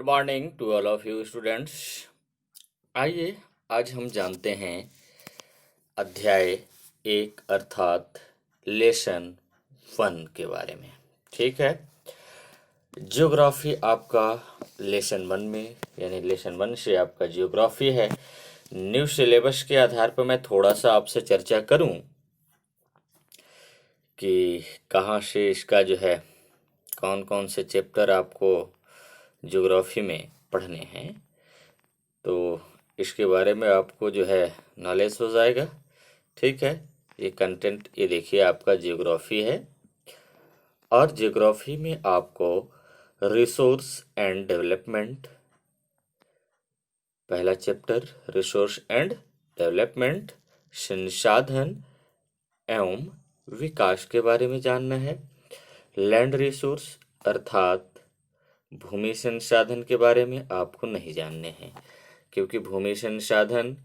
Morning to all of you students. आइए आज हम जानते हैं अध्याय 1 अर्थात लेसन 1 के बारे में। ठीक है, जियोग्राफी आपका लेसन 1 में यानी लेसन 1 से आपका जियोग्राफी है। न्यू सिलेबस के आधार पर मैं थोड़ा सा आपसे चर्चा करूं कि कहाँ से इसका जो है कौन कौन से चैप्टर आपको ज्योग्राफी में पढ़ने हैं, तो इसके बारे में आपको जो है नॉलेज हो जाएगा। ठीक है, ये कंटेंट ये देखिए आपका जियोग्राफी है और जियोग्राफी में आपको रिसोर्स एंड डेवलपमेंट, पहला चैप्टर रिसोर्स एंड डेवलपमेंट, संसाधन एवं विकास के बारे में जानना है। लैंड रिसोर्स अर्थात भूमि संसाधन के बारे में आपको नहीं जानने हैं, क्योंकि भूमि संसाधन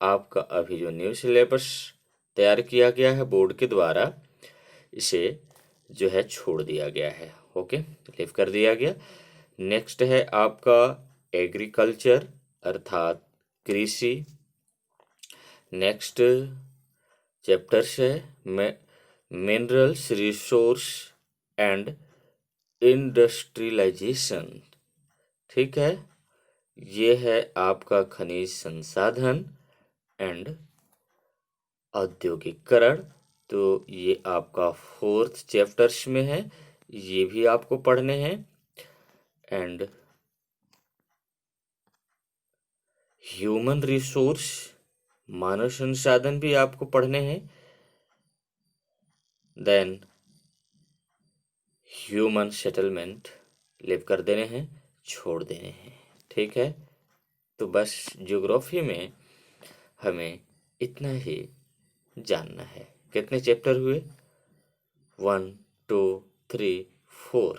आपका अभी जो न्यू सिलेबस तैयार किया गया है बोर्ड के द्वारा, इसे जो है छोड़ दिया गया है। ओके, लीव कर दिया गया। नेक्स्ट है आपका एग्रीकल्चर अर्थात कृषि। नेक्स्ट चैप्टर्स है मिनरल्स रिसोर्स एंड इंडस्ट्रियलाइजेशन। ठीक है, ये है आपका खनिज संसाधन एंड औद्योगिकरण। तो ये आपका 4th चैप्टर्स में है, ये भी आपको पढ़ने हैं। एंड ह्यूमन रिसोर्स, मानव संसाधन भी आपको पढ़ने हैं। देन ह्यूमन सेटलमेंट लिव कर देने हैं, छोड़ देने हैं। ठीक है, तो बस ज्योग्राफी में हमें इतना ही जानना है। कितने चैप्टर हुए? 1 2 3 4।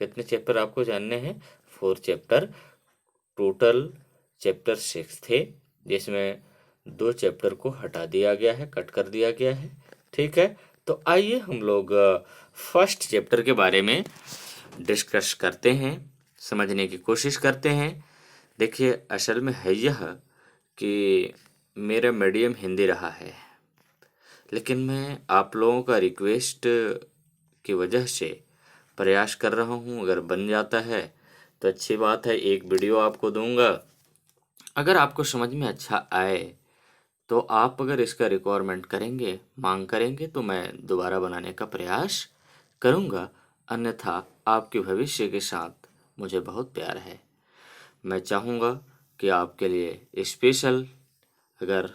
कितने चैप्टर आपको जानने हैं? 4 चैप्टर। टोटल चैप्टर 6 थे, जिसमें 2 चैप्टर को हटा दिया गया है, कट कर दिया गया है। ठीक है, तो आइए हम लोग फर्स्ट चैप्टर के बारे में डिस्कस करते हैं, समझने की कोशिश करते हैं। देखिए, असल में है यह कि मेरा मीडियम हिंदी रहा है, लेकिन मैं आप लोगों का रिक्वेस्ट की वजह से प्रयास कर रहा हूँ। अगर बन जाता है तो अच्छी बात है, एक वीडियो आपको दूंगा। अगर आपको समझ में अच्छा आए तो आप अगर इसका रिक्वायरमेंट करेंगे, मांग करेंगे, तो मैं दोबारा बनाने का प्रयास करूँगा। अन्यथा आपके भविष्य के साथ मुझे बहुत प्यार है। मैं चाहूँगा कि आपके लिए स्पेशल अगर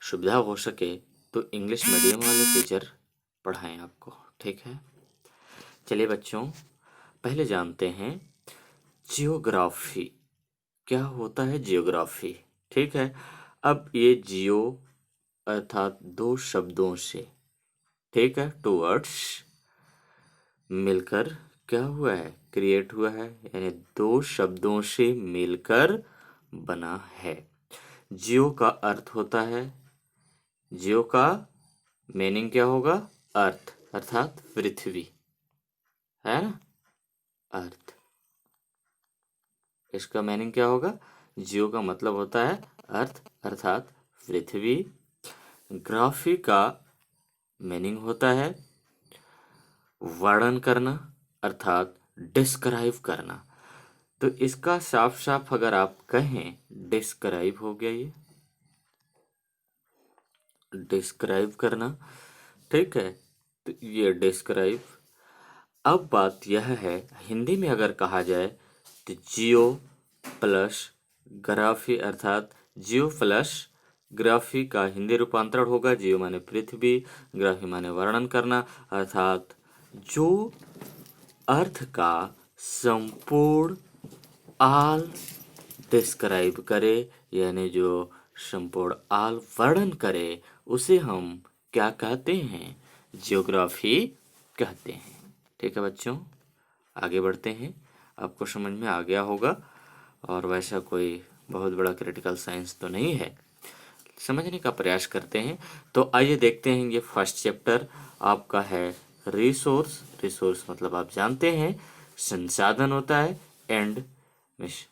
सुविधा हो सके तो इंग्लिश मीडियम वाले टीचर पढ़ाएं आपको। ठीक है, चलिए बच्चों, पहले जानते हैं जियोग्राफी क्या होता है। जियोग्राफी, ठीक है, अब ये जियो अर्थात 2 शब्दों से, ठीक है, 2 वर्ड्स मिलकर क्या हुआ है, क्रिएट हुआ है, यानी 2 शब्दों से मिलकर बना है। जियो का अर्थ होता है, जियो का मीनिंग क्या होगा? अर्थ अर्थात पृथ्वी, है ना, अर्थ। इसका मीनिंग क्या होगा? जियो का मतलब होता है अर्थ अर्थात पृथ्वी। ग्राफी का मीनिंग होता है वर्णन करना अर्थात डिस्क्राइब करना। तो इसका साफ साफ अगर आप कहें, डिस्क्राइब हो गया, ये डिस्क्राइब करना। ठीक है, तो ये डिस्क्राइब। अब बात यह है, हिंदी में अगर कहा जाए तो जियो प्लस ग्राफी अर्थात जियो प्लस ग्राफी का हिंदी रूपांतरण होगा। जियो माने पृथ्वी, ग्राफी माने वर्णन करना, अर्थात जो अर्थ का संपूर्ण आल डिस्क्राइब करे, यानी जो संपूर्ण आल वर्णन करे, उसे हम क्या कहते हैं? जियोग्राफी कहते हैं। ठीक है बच्चों, आगे बढ़ते हैं। आपको समझ में आ गया होगा, और वैसा कोई बहुत बड़ा क्रिटिकल साइंस तो नहीं है, समझने का प्रयास करते हैं। तो आइए देखते हैं, ये फर्स्ट चैप्टर आपका है रिसोर्स। रिसोर्स मतलब आप जानते हैं संसाधन होता है, एंड मिश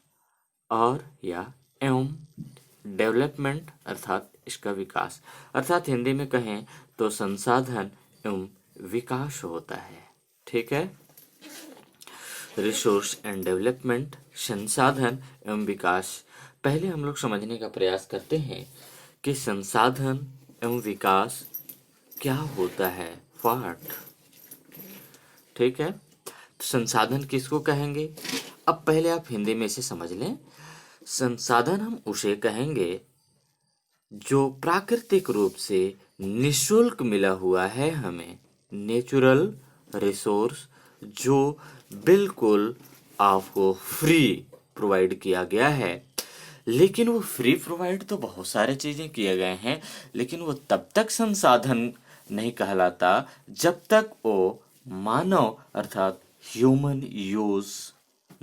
और या एवं डेवलपमेंट अर्थात इसका विकास, अर्थात हिंदी में कहें तो संसाधन एवं विकास होता है। ठीक है, रिसोर्स एंड डेवलपमेंट, संसाधन एवं विकास। पहले हम लोग समझने का प्रयास करते हैं कि संसाधन एवं विकास क्या होता है। व्हाट, ठीक है, तो संसाधन किसको कहेंगे? अब पहले आप हिंदी में इसे समझ लें। संसाधन हम उसे कहेंगे जो प्राकृतिक रूप से निःशुल्क मिला हुआ है हमें, नेचुरल रिसोर्स जो बिल्कुल आपको फ्री प्रोवाइड किया गया है। लेकिन वो फ्री प्रोवाइड तो बहुत सारे चीज़ें किए गए हैं, लेकिन वो तब तक संसाधन नहीं कहलाता जब तक वो मानव अर्थात ह्यूमन यूज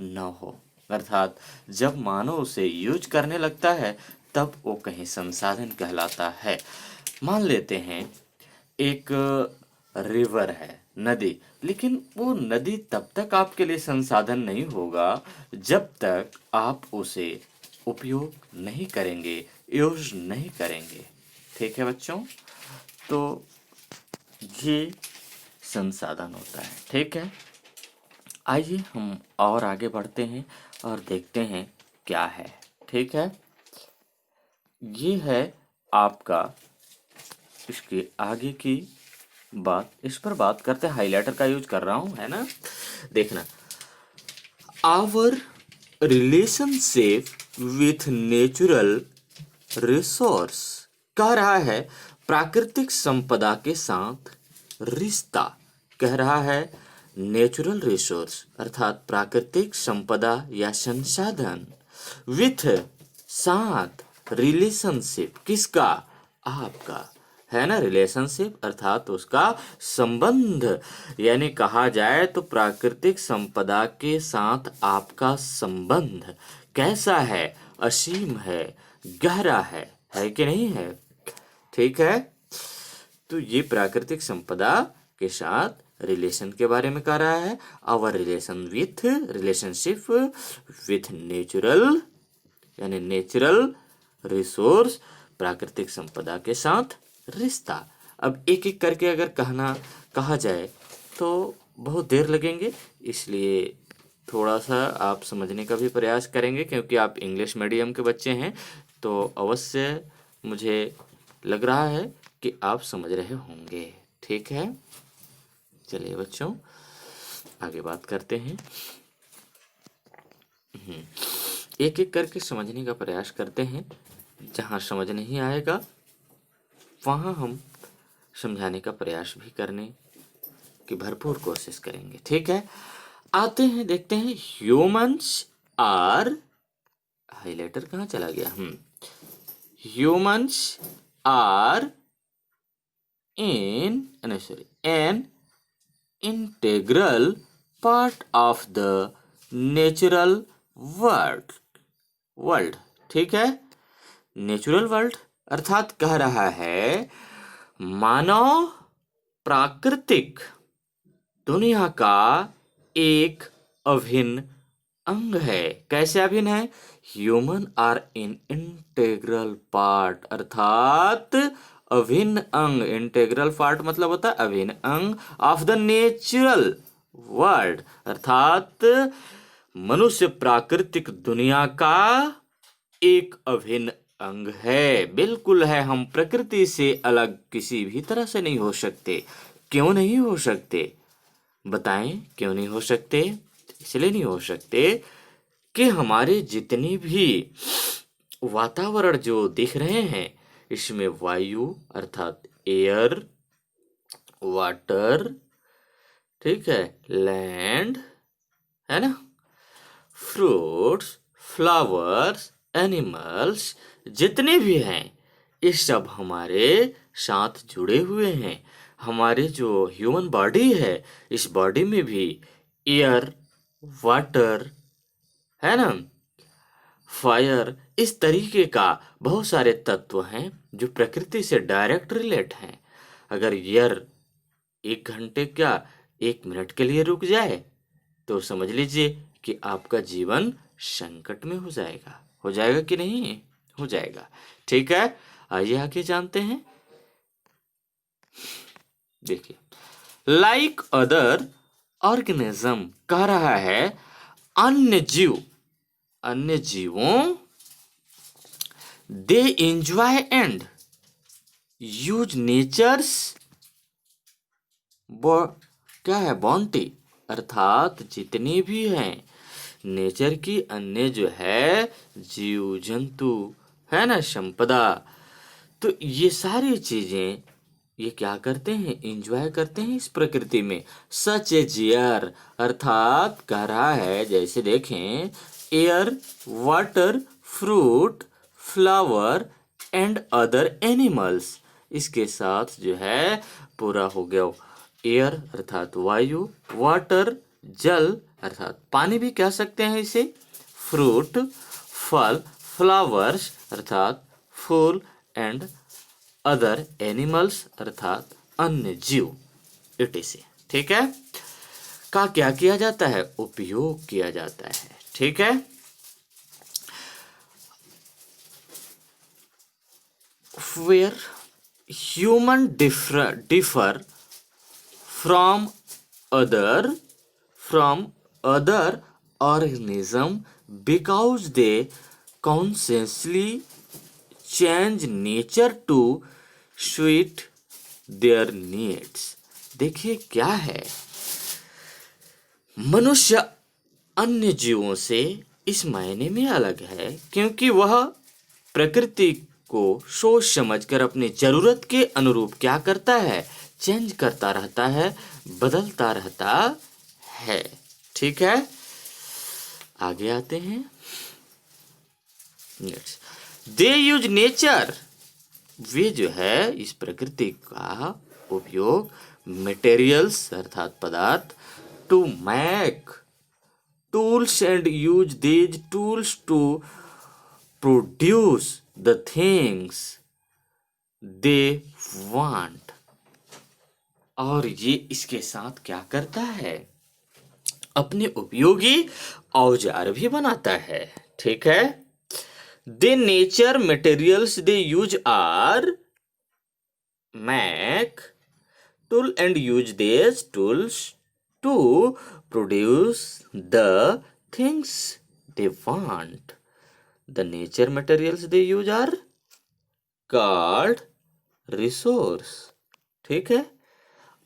न हो, अर्थात जब मानव उसे यूज करने लगता है तब वो कहीं संसाधन कहलाता है। मान लेते हैं एक रिवर है, नदी, लेकिन वो नदी तब तक आपके लिए संसाधन नहीं होगा जब तक आप उसे उपयोग नहीं करेंगे, यूज नहीं करेंगे। ठीक है बच्चों, तो ये संसाधन होता है। ठीक है, आइए हम और आगे बढ़ते हैं और देखते हैं क्या है। ठीक है, ये है आपका इसके आगे की बात, इस पर बात करते हैं। हाइलाइटर का यूज कर रहा हूं, है ना, देखना। Our relationship with natural resource, कह रहा है प्राकृतिक संपदा के साथ रिश्ता, कह रहा है नेचुरल रिसोर्स अर्थात प्राकृतिक संपदा या संसाधन, विथ साथ, रिलेशनशिप किसका? आपका, है ना, रिलेशनशिप अर्थात उसका संबंध, यानी कहा जाए तो प्राकृतिक संपदा के साथ आपका संबंध कैसा है? असीम है, गहरा है कि नहीं है? ठीक है, तो ये प्राकृतिक संपदा के साथ रिलेशन के बारे में कह रहा है। Our relation with, relationship with natural, यानी नेचुरल रिसोर्स, प्राकृतिक संपदा के साथ रिश्ता। अब एक एक करके अगर कहा जाए तो बहुत देर लगेंगे, इसलिए थोड़ा सा आप समझने का भी प्रयास करेंगे, क्योंकि आप इंग्लिश मीडियम के बच्चे हैं, तो अवश्य मुझे लग रहा है कि आप समझ रहे होंगे। ठीक है, चलिए बच्चों आगे बात करते हैं। एक एक करके समझने का प्रयास करते हैं। जहाँ समझ नहीं आएगा वहाँ हम समझाने का प्रयास भी करने की भरपूर कोशिश करेंगे। ठीक है, आते हैं, देखते हैं। ह्यूमंस आर, हाइलाइटर कहाँ चला गया? Humans are an integral part of the natural world. ठीक है, नेचुरल वर्ल्ड अर्थात कह रहा है मानव प्राकृतिक दुनिया का एक अभिन्न अंग है। कैसे अभिन्न है? Human are in integral part अर्थात अभिन्न अंग, इंटेग्रल पार्ट मतलब होता है अभिन्न अंग ऑफ द नेचुरल वर्ल्ड, अर्थात मनुष्य प्राकृतिक दुनिया का एक अभिन्न अंग है, बिल्कुल है। हम प्रकृति से अलग किसी भी तरह से नहीं हो सकते। क्यों नहीं हो सकते? बताएं क्यों नहीं हो सकते? इसलिए नहीं हो सकते कि हमारे जितनी भी वातावरण जो दिख रहे हैं इसमें वायु अर्थात एयर, वाटर, ठीक है, लैंड, है ना, फ्रूट्स, फ्लावर्स, एनिमल्स, जितने भी हैं ये सब हमारे साथ जुड़े हुए हैं। हमारे जो ह्यूमन बॉडी है इस बॉडी में भी एयर, वाटर, है ना, फायर, इस तरीके का बहुत सारे तत्व हैं जो प्रकृति से डायरेक्ट रिलेट हैं। अगर एयर 1 घंटे क्या 1 मिनट के लिए रुक जाए तो समझ लीजिए कि आपका जीवन संकट में हो जाएगा कि नहीं? हो जाएगा। ठीक है, आइए आगे जानते हैं। देखिए, लाइक अदर ऑर्गेनिज्म कह रहा है अन्य जीवों they enjoy and use nature's क्या है बॉन्टी, अर्थात जितनी भी हैं नेचर की अन्य जो है जीव जंतु है ना, संपदा, तो ये सारी चीजें ये क्या करते हैं? एंजॉय करते हैं इस प्रकृति में। सच ए एयर, अर्थात कह रहा है जैसे देखें air, water, fruit, flower and other animals, इसके साथ जो है पूरा हो गया। एयर अर्थात वायु, वाटर जल अर्थात पानी भी कह सकते हैं इसे, फ्रूट फल, फ्लावर्स अर्थात फूल एंड अदर एनिमल्स अर्थात अन्य जीव, इसे। ठीक है, का क्या किया जाता है? उपयोग किया जाता है। ठीक है, where human differ from other organism because they consciously change nature to suit their needs। देखिए क्या है, मनुष्य अन्य जीवों से इस मायने में अलग है क्योंकि वह प्रकृति को सोच समझकर अपनी जरूरत के अनुरूप क्या करता है? चेंज करता रहता है, बदलता रहता है। ठीक है, आगे आते हैं। दे यूज नेचर, वे जो है इस प्रकृति का उपयोग मटेरियल्स अर्थात पदार्थ, to make tools and use these tools to produce the things they want, और ये इसके साथ क्या करता है? अपने उपयोगी औजार भी बनाता है। ठीक है, they nature materials they use are make tool and use these tools to produce the things they want। The nature materials they use are called resource। ठीक है,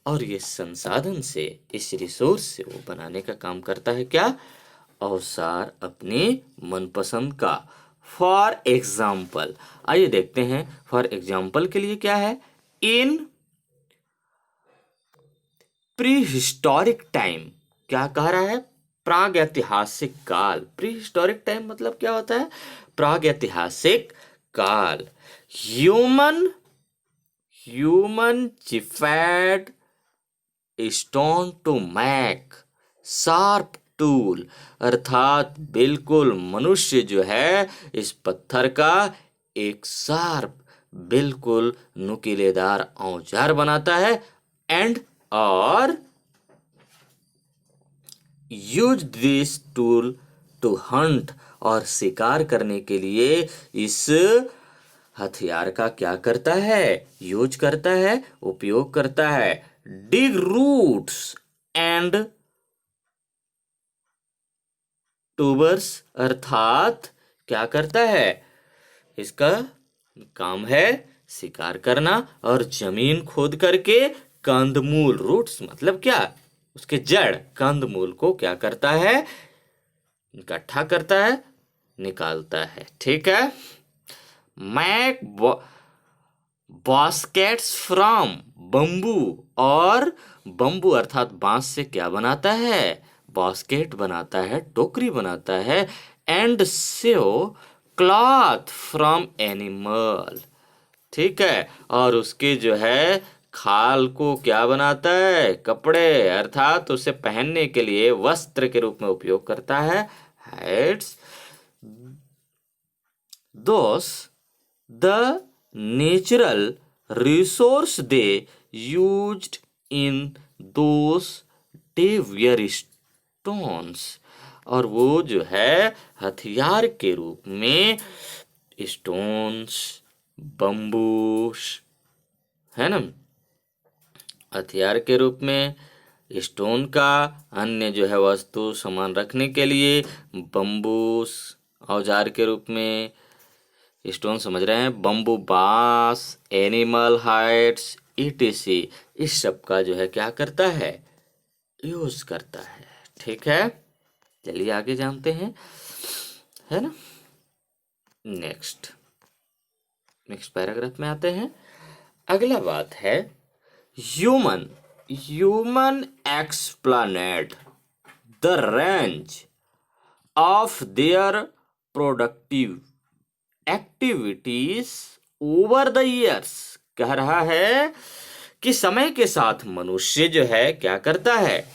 और ये संसाधन से, इस रिसोर्स से वो बनाने का काम करता है क्या? औजार अपने मनपसंद का। फॉर एग्जाम्पल, आइए देखते हैं फॉर एग्जाम्पल के लिए क्या है। इन प्री हिस्टोरिक टाइम, क्या कह रहा है? प्राग ऐतिहासिक काल। प्री हिस्टोरिक टाइम मतलब क्या होता है? प्राग ऐतिहासिक काल। Human chipped stone to make sharp tool, अर्थात बिल्कुल मनुष्य जो है इस पत्थर का एक शार्प बिल्कुल नुकीलेदार औजार बनाता है। एंड और use this tool to hunt, और शिकार करने के लिए इस हथियार का क्या करता है? यूज करता है, उपयोग करता है। डिग रूट्स एंड ट्यूबर्स, अर्थात क्या करता है? इसका काम है शिकार करना, और जमीन खोद करके कंदमूल, रूट्स मतलब क्या? उसके जड़, कंदमूल को क्या करता है? इकट्ठा करता है, निकालता है। ठीक है, मैक बास्केट्स फ्रॉम बम्बू, और बम्बू अर्थात बांस से क्या बनाता है? बास्केट बनाता है, टोकरी बनाता है। And save cloth from animal, ठीक है, और उसके जो है खाल को क्या बनाता है? कपड़े, अर्थात उसे पहनने के लिए वस्त्र के रूप में उपयोग करता है। Heads those the natural resource they used in those day were stones, और वो जो है हथियार के रूप में स्टोन्स, बम्बूस, है ना, हथियार के रूप में स्टोन का, अन्य जो है वस्तु सामान रखने के लिए बम्बूस, औजार के रूप में स्टोन समझ रहे हैं, बम्बू, बांस, एनिमल हाइड्स, ईटीसी, इस सब का जो है क्या करता है, यूज करता है। ठीक है, चलिए आगे जानते हैं, है ना। नेक्स्ट पैराग्राफ में आते हैं। अगला बात है human explained the range of their productive activities over the years. कह रहा है कि समय के साथ मनुष्य जो है क्या करता है,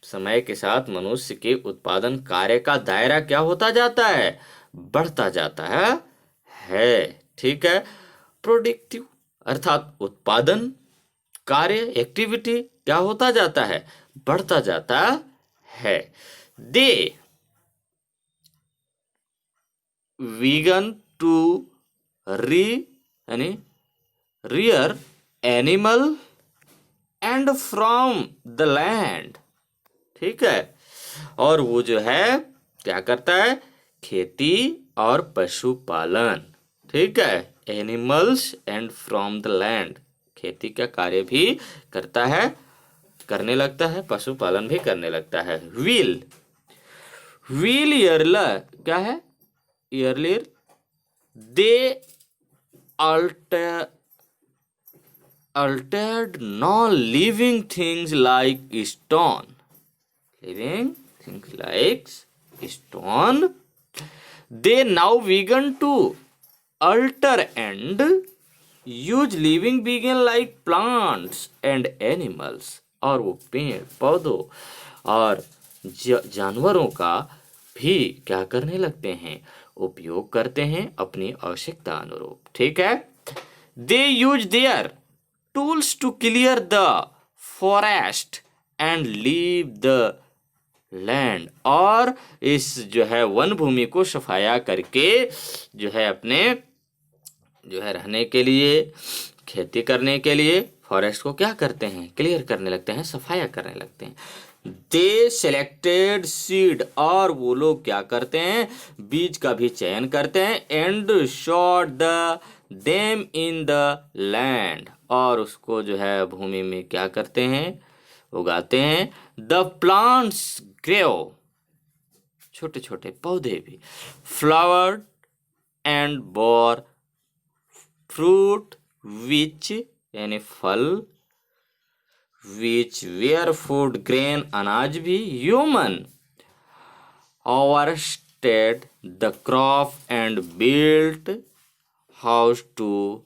समय के साथ मनुष्य के उत्पादन कार्य का दायरा क्या होता जाता है, बढ़ता जाता है। ठीक है, प्रोडक्टिव अर्थात उत्पादन कार्य, एक्टिविटी क्या होता जाता है, बढ़ता जाता है। दे वीगन टू यानी rear animal and from the land. ठीक है, और वो जो है क्या करता है, खेती और पशुपालन। ठीक है, animals and from the land, खेती का कार्य भी करता है, करने लगता है, पशुपालन भी करने लगता है। व्हील ईयरला क्या है, earlier they altered non-living things like stone. Living things like stone. They now began to alter and use living being like plants and animals. और वो पेड़ पौधों और जानवरों का भी क्या करने लगते हैं, उपयोग करते हैं अपनी आवश्यकता अनुरूप। ठीक है, they use their tools to clear the forest and leave the land, और इस जो है वन भूमि को सफाया करके जो है अपने जो है रहने के लिए, खेती करने के लिए फॉरेस्ट को क्या करते हैं, क्लियर करने लगते हैं, सफाया करने लगते हैं। दे सेलेक्टेड सीड, और वो लोग क्या करते हैं, बीज का भी चयन करते हैं। And shot the them in the land, और उसको जो है भूमि में क्या करते हैं, उगाते हैं। द प्लांट्स ग्रो, छोटे छोटे पौधे भी, flowered and bore fruit which यानी फल, विच वेयर फूड ग्रेन अनाज भी। Human harvested the crop and built house to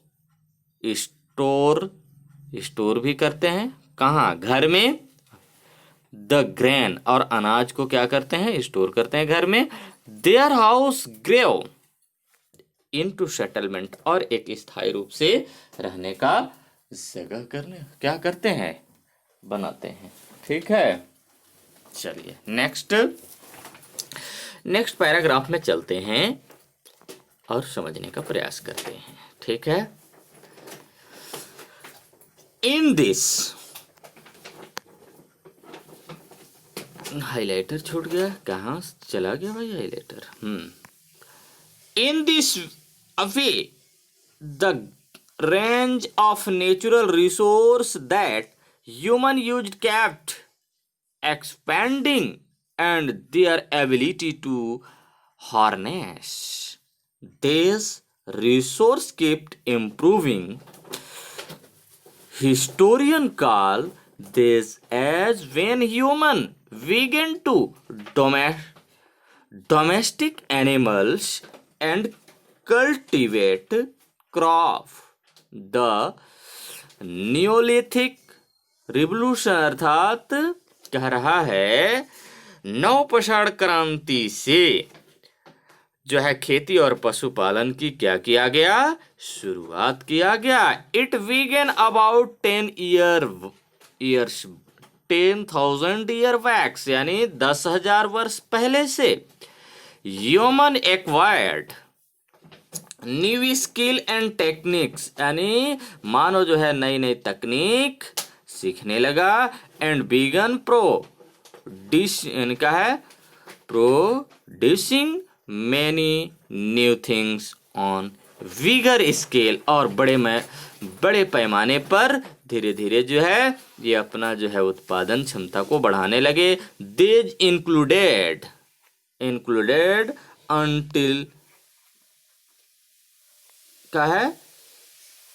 store भी करते हैं, कहाँ, घर में। द ग्रेन, और अनाज को क्या करते हैं, स्टोर करते हैं घर में। Their house grew into settlement, और एक स्थायी रूप से रहने का जगह करने क्या करते हैं, बनाते हैं। ठीक है, चलिए नेक्स्ट पैराग्राफ में चलते हैं और समझने का प्रयास करते हैं। ठीक है, इन दिस, हाइलाइटर छूट गया, कहाँ चला गया भाई highlighter. In this way the range of natural resource that human used kept expanding, and their ability to harness these resource kept improving. Historian call this as when human began to domestic animals and cultivate crop. The Neolithic revolution, अर्थात कह रहा है नवपाषाण क्रांति से जो है खेती और पशुपालन की क्या किया गया, शुरुआत किया गया। It began about 10 10,000 year backs, यानी 10,000 वर्ष पहले से human acquired new skill and techniques, यानी मानव जो है नई नई तकनीक सीखने लगा, and began producing many new things on bigger scale, और बड़े पैमाने पर धीरे धीरे जो है ये अपना जो है उत्पादन क्षमता को बढ़ाने लगे। देज इंक्लूडेड until का है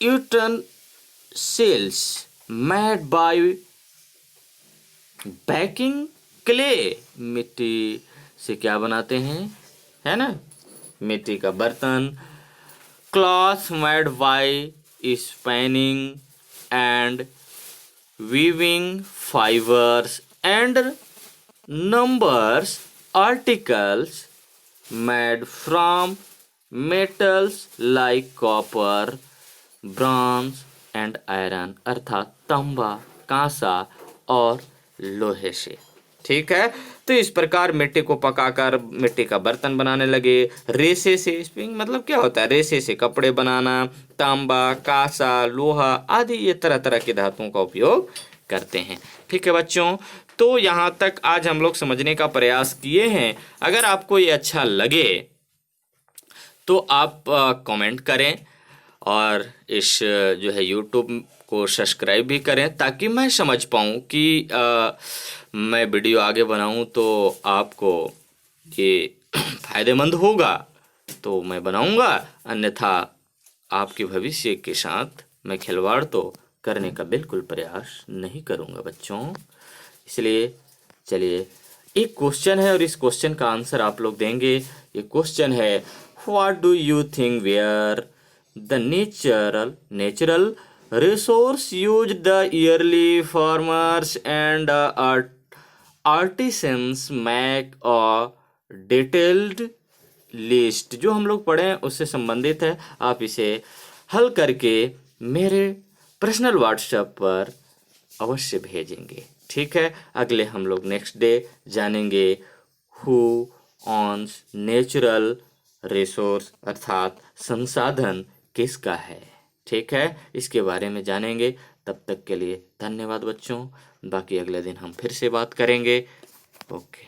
utensils made by baking clay, मिट्टी से क्या बनाते हैं, है ना, मिट्टी का बर्तन। cloth made by spinning and weaving fibers, and numbers articles made from metals like copper, bronze and iron, अर्थात तांबा, कांसा और लोहे से। ठीक है, तो इस प्रकार मिट्टी को पकाकर मिट्टी का बर्तन बनाने लगे। रेसे से, स्पिनिंग मतलब क्या होता है, रेसे से कपड़े बनाना, तांबा, कांसा, लोहा आदि ये तरह तरह की धातुओं का उपयोग करते हैं। ठीक है बच्चों, तो यहाँ तक आज हम लोग समझने का प्रयास किए हैं। अगर आपको ये अच्छा लगे तो आप कमेंट करें और इस जो है यूट्यूब को सब्सक्राइब भी करें, ताकि मैं समझ पाऊँ कि मैं वीडियो आगे बनाऊँ तो आपको ये फायदेमंद होगा तो मैं बनाऊँगा, अन्यथा आपके भविष्य के साथ मैं खिलवाड़ तो करने का बिल्कुल प्रयास नहीं करूँगा बच्चों। इसलिए चलिए, एक क्वेश्चन है और इस क्वेश्चन का आंसर आप लोग देंगे। ये क्वेश्चन है, what do you think were the natural resource use the early farmers and artisans make a detailed list. जो हम लोग पढ़े उससे संबंधित है, आप इसे हल करके मेरे पर्सनल व्हाट्सएप पर अवश्य भेजेंगे। ठीक है, अगले हम लोग नेक्स्ट डे जानेंगे हु ऑन्स नेचुरल रिसोर्स, अर्थात संसाधन किसका है। ठीक है, इसके बारे में जानेंगे। तब तक के लिए धन्यवाद बच्चों, बाकी अगले दिन हम फिर से बात करेंगे। ओके।